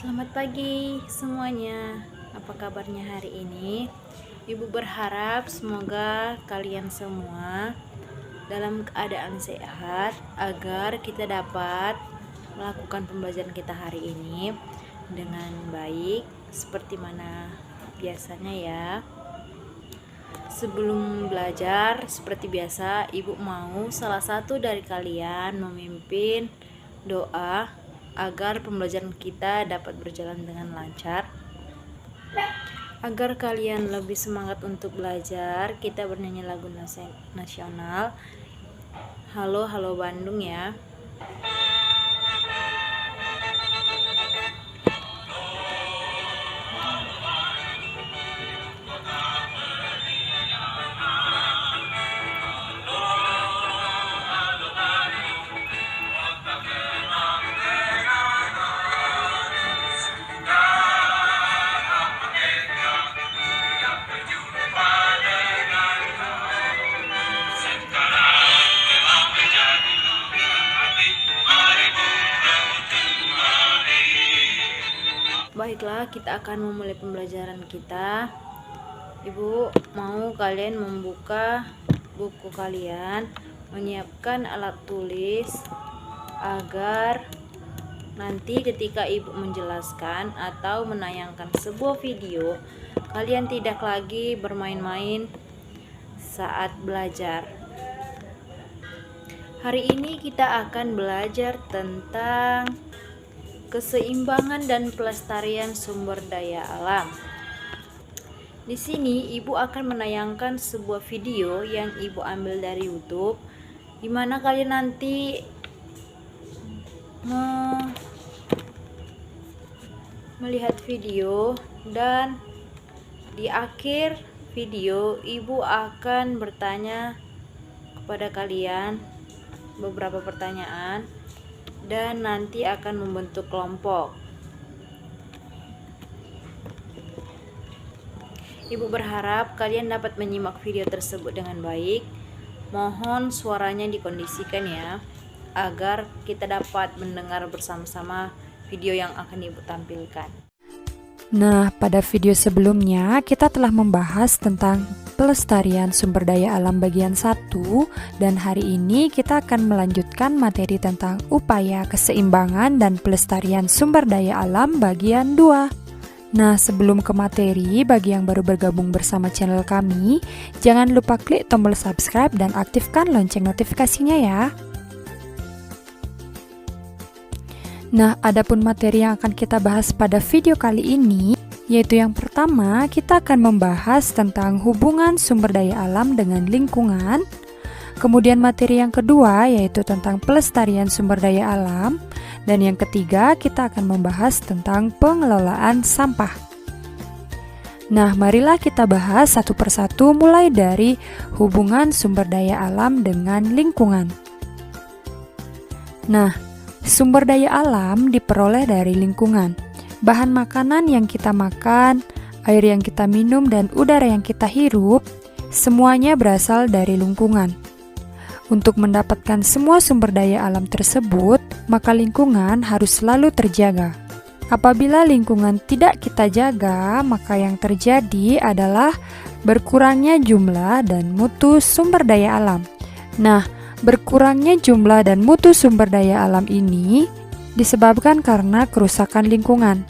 Selamat pagi semuanya. Apa kabarnya hari ini? Ibu berharap semoga kalian semua dalam keadaan sehat agar kita dapat melakukan pembelajaran kita hari ini dengan baik seperti mana biasanya ya. Sebelum belajar seperti biasa, Ibu mau salah satu dari kalian memimpin doa agar pembelajaran kita dapat berjalan dengan lancar. Agar kalian lebih semangat untuk belajar, kita bernyanyi lagu nasional Halo Halo Bandung ya. Baiklah, kita akan memulai pembelajaran kita. Ibu mau kalian membuka buku kalian, menyiapkan alat tulis agar nanti ketika Ibu menjelaskan atau menayangkan sebuah video, kalian tidak lagi bermain-main saat belajar. Hari ini kita akan belajar tentang keseimbangan dan pelestarian sumber daya alam. Di sini Ibu akan menayangkan sebuah video yang Ibu ambil dari YouTube, di mana kalian nanti melihat video, dan di akhir video Ibu akan bertanya kepada kalian beberapa pertanyaan dan nanti akan membentuk kelompok. Ibu berharap kalian dapat menyimak video tersebut dengan baik. Mohon suaranya dikondisikan ya, agar kita dapat mendengar bersama-sama video yang akan Ibu tampilkan. Nah, pada video sebelumnya kita telah membahas tentang pelestarian sumber daya alam bagian 1, dan hari ini kita akan melanjutkan materi tentang upaya keseimbangan dan pelestarian sumber daya alam bagian 2. Nah, sebelum ke materi, bagi yang baru bergabung bersama channel kami, jangan lupa klik tombol subscribe dan aktifkan lonceng notifikasinya ya. Nah, adapun materi yang akan kita bahas pada video kali ini, yaitu yang pertama, kita akan membahas tentang hubungan sumber daya alam dengan lingkungan. Kemudian materi yang kedua, yaitu tentang pelestarian sumber daya alam. Dan yang ketiga, kita akan membahas tentang pengelolaan sampah. Nah, marilah kita bahas satu persatu mulai dari hubungan sumber daya alam dengan lingkungan. Nah, sumber daya alam diperoleh dari lingkungan. Bahan makanan yang kita makan, air yang kita minum, dan udara yang kita hirup, semuanya berasal dari lingkungan. Untuk mendapatkan semua sumber daya alam tersebut, maka lingkungan harus selalu terjaga. Apabila lingkungan tidak kita jaga, maka yang terjadi adalah berkurangnya jumlah dan mutu sumber daya alam. Nah, berkurangnya jumlah dan mutu sumber daya alam ini disebabkan karena kerusakan lingkungan.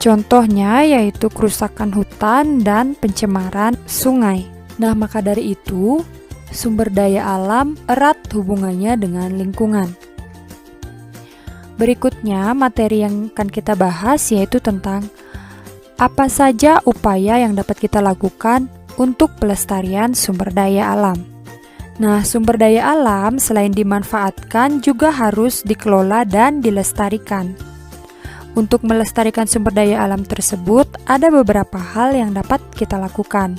Contohnya yaitu kerusakan hutan dan pencemaran sungai. Nah, maka dari itu, sumber daya alam erat hubungannya dengan lingkungan. Berikutnya, materi yang akan kita bahas yaitu tentang apa saja upaya yang dapat kita lakukan untuk pelestarian sumber daya alam. Nah, sumber daya alam selain dimanfaatkan juga harus dikelola dan dilestarikan. Untuk melestarikan sumber daya alam tersebut, ada beberapa hal yang dapat kita lakukan.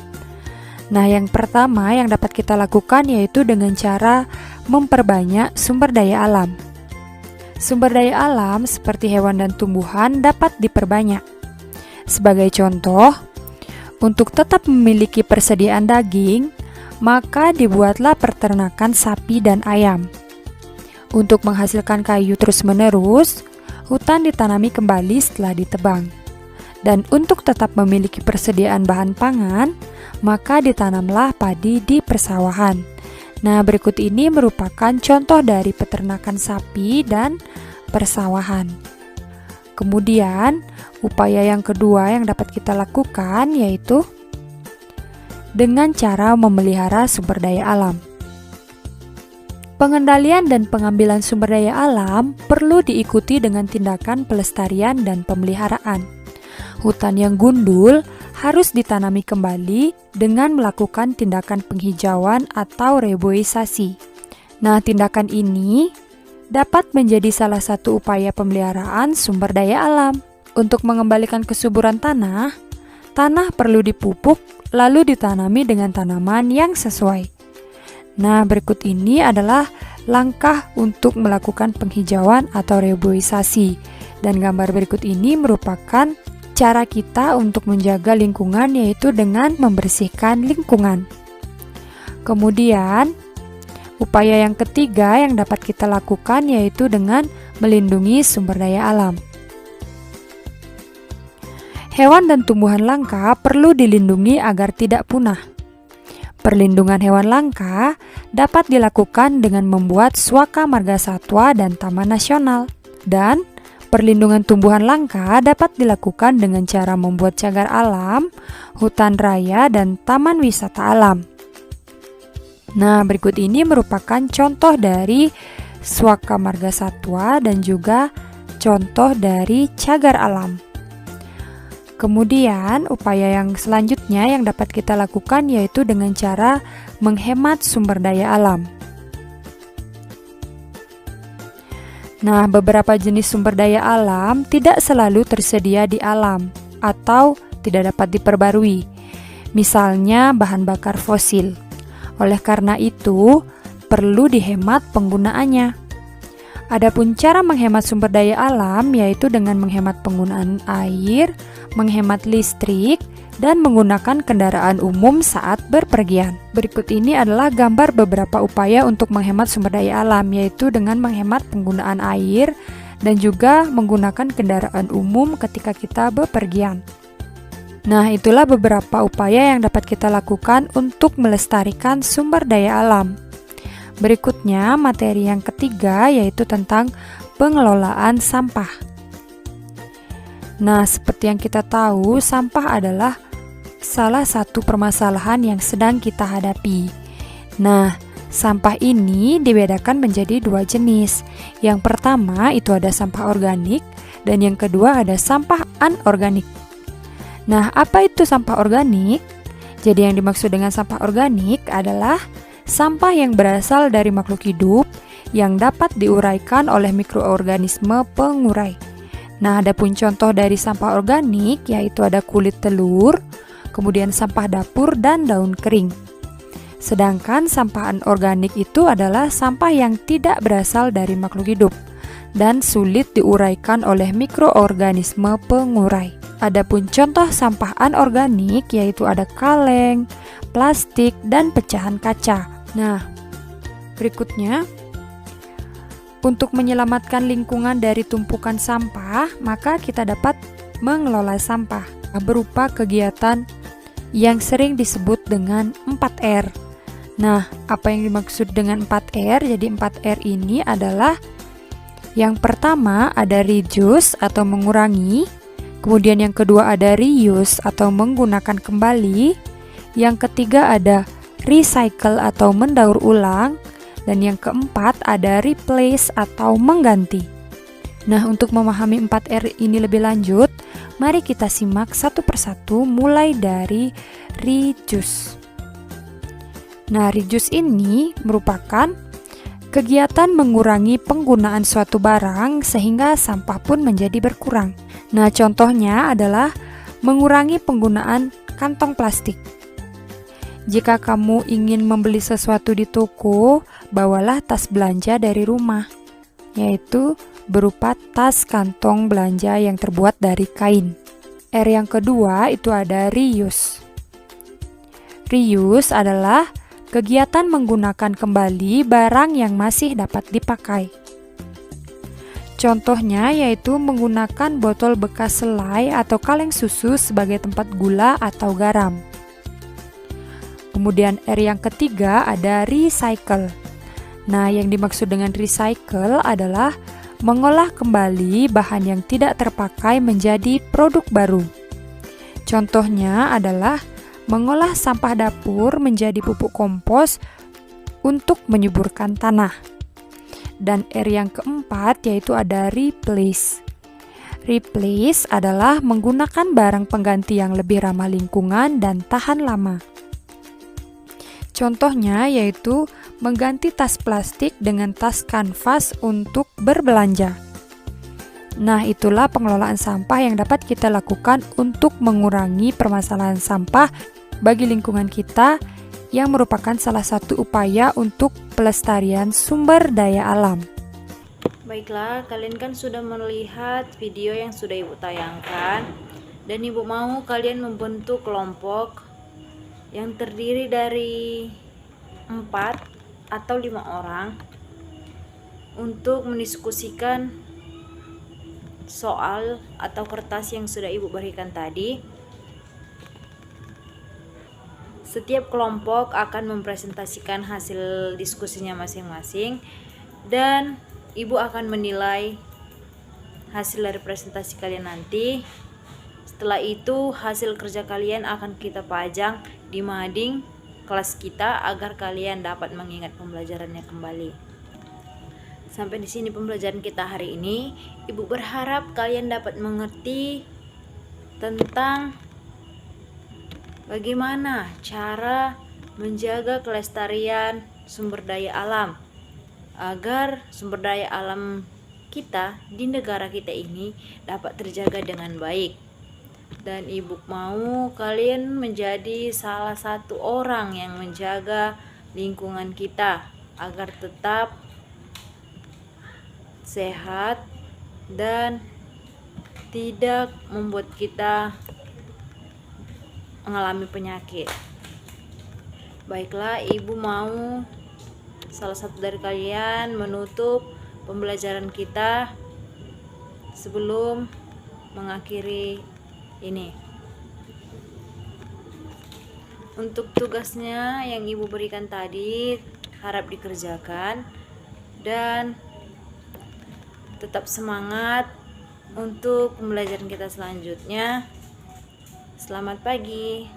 Nah, yang pertama yang dapat kita lakukan yaitu dengan cara memperbanyak sumber daya alam. Sumber daya alam seperti hewan dan tumbuhan dapat diperbanyak. Sebagai contoh, untuk tetap memiliki persediaan daging, maka dibuatlah peternakan sapi dan ayam. Untuk menghasilkan kayu terus-menerus, hutan ditanami kembali setelah ditebang. Dan untuk tetap memiliki persediaan bahan pangan, maka ditanamlah padi di persawahan. Nah, berikut ini merupakan contoh dari peternakan sapi dan persawahan. Kemudian, upaya yang kedua yang dapat kita lakukan yaitu dengan cara memelihara sumber daya alam. Pengendalian dan pengambilan sumber daya alam perlu diikuti dengan tindakan pelestarian dan pemeliharaan. Hutan yang gundul harus ditanami kembali dengan melakukan tindakan penghijauan atau reboisasi. Nah, tindakan ini dapat menjadi salah satu upaya pemeliharaan sumber daya alam. Untuk mengembalikan kesuburan tanah, tanah perlu dipupuk lalu ditanami dengan tanaman yang sesuai. Nah, berikut ini adalah langkah untuk melakukan penghijauan atau reboisasi. Dan gambar berikut ini merupakan cara kita untuk menjaga lingkungan, yaitu dengan membersihkan lingkungan. Kemudian, upaya yang ketiga yang dapat kita lakukan yaitu dengan melindungi sumber daya alam. Hewan dan tumbuhan langka perlu dilindungi agar tidak punah. Perlindungan hewan langka dapat dilakukan dengan membuat Swaka Marga Satwa dan Taman Nasional. Dan perlindungan tumbuhan langka dapat dilakukan dengan cara membuat cagar alam, hutan raya, dan taman wisata alam. Nah, berikut ini merupakan contoh dari Swaka Marga Satwa dan juga contoh dari cagar alam. Kemudian, upaya yang selanjutnya yang dapat kita lakukan yaitu dengan cara menghemat sumber daya alam. Nah, beberapa jenis sumber daya alam tidak selalu tersedia di alam atau tidak dapat diperbarui. Misalnya bahan bakar fosil. Oleh karena itu, perlu dihemat penggunaannya. Adapun cara menghemat sumber daya alam yaitu dengan menghemat penggunaan air, menghemat listrik, dan menggunakan kendaraan umum saat berpergian. Berikut ini adalah gambar beberapa upaya untuk menghemat sumber daya alam, yaitu dengan menghemat penggunaan air dan juga menggunakan kendaraan umum ketika kita bepergian. Nah, itulah beberapa upaya yang dapat kita lakukan untuk melestarikan sumber daya alam. Berikutnya, materi yang ketiga yaitu tentang pengelolaan sampah. Nah, seperti yang kita tahu, sampah adalah salah satu permasalahan yang sedang kita hadapi. Nah, sampah ini dibedakan menjadi dua jenis. Yang pertama itu ada sampah organik dan yang kedua ada sampah anorganik. Nah, apa itu sampah organik? Jadi yang dimaksud dengan sampah organik adalah sampah yang berasal dari makhluk hidup yang dapat diuraikan oleh mikroorganisme pengurai. Nah, adapun contoh dari sampah organik yaitu ada kulit telur, kemudian sampah dapur dan daun kering. Sedangkan sampah anorganik itu adalah sampah yang tidak berasal dari makhluk hidup dan sulit diuraikan oleh mikroorganisme pengurai. Adapun contoh sampah anorganik yaitu ada kaleng, plastik, dan pecahan kaca. Nah, berikutnya, untuk menyelamatkan lingkungan dari tumpukan sampah, maka kita dapat mengelola sampah berupa kegiatan yang sering disebut dengan 4R. Nah, apa yang dimaksud dengan 4R? Jadi 4R ini adalah yang pertama ada reduce atau mengurangi, kemudian yang kedua ada reuse atau menggunakan kembali, yang ketiga ada recycle atau mendaur ulang, dan yang keempat ada replace atau mengganti. Nah, untuk memahami 4R ini lebih lanjut, mari kita simak satu persatu mulai dari reduce. Nah, reduce ini merupakan kegiatan mengurangi penggunaan suatu barang sehingga sampah pun menjadi berkurang. Nah, contohnya adalah mengurangi penggunaan kantong plastik. Jika kamu ingin membeli sesuatu di toko, bawalah tas belanja dari rumah, yaitu berupa tas kantong belanja yang terbuat dari kain. R yang kedua itu ada reuse. Reuse adalah kegiatan menggunakan kembali barang yang masih dapat dipakai. Contohnya yaitu menggunakan botol bekas selai atau kaleng susu sebagai tempat gula atau garam. Kemudian R yang ketiga ada recycle. Nah, yang dimaksud dengan recycle adalah mengolah kembali bahan yang tidak terpakai menjadi produk baru. Contohnya adalah mengolah sampah dapur menjadi pupuk kompos untuk menyuburkan tanah. Dan R yang keempat yaitu ada replace. Replace adalah menggunakan barang pengganti yang lebih ramah lingkungan dan tahan lama. Contohnya yaitu mengganti tas plastik dengan tas kanvas untuk berbelanja. Nah, itulah pengelolaan sampah yang dapat kita lakukan untuk mengurangi permasalahan sampah bagi lingkungan kita, yang merupakan salah satu upaya untuk pelestarian sumber daya alam. Baiklah, kalian kan sudah melihat video yang sudah Ibu tayangkan, dan Ibu mau kalian membentuk kelompok yang terdiri dari 4 atau 5 orang untuk mendiskusikan soal atau kertas yang sudah Ibu berikan tadi. Setiap kelompok akan mempresentasikan hasil diskusinya masing-masing, dan Ibu akan menilai hasil dari presentasi kalian nanti. Setelah itu hasil kerja kalian akan kita pajang di mading kelas kita agar kalian dapat mengingat pembelajarannya kembali. Sampai di sini pembelajaran kita hari ini. Ibu berharap kalian dapat mengerti tentang bagaimana cara menjaga kelestarian sumber daya alam agar sumber daya alam kita di negara kita ini dapat terjaga dengan baik. Dan Ibu mau kalian menjadi salah satu orang yang menjaga lingkungan kita agar tetap sehat dan tidak membuat kita mengalami penyakit. Baiklah, Ibu mau salah satu dari kalian menutup pembelajaran kita sebelum mengakhiri ini. Untuk tugasnya yang Ibu berikan tadi harap dikerjakan dan tetap semangat untuk pembelajaran kita selanjutnya. Selamat pagi.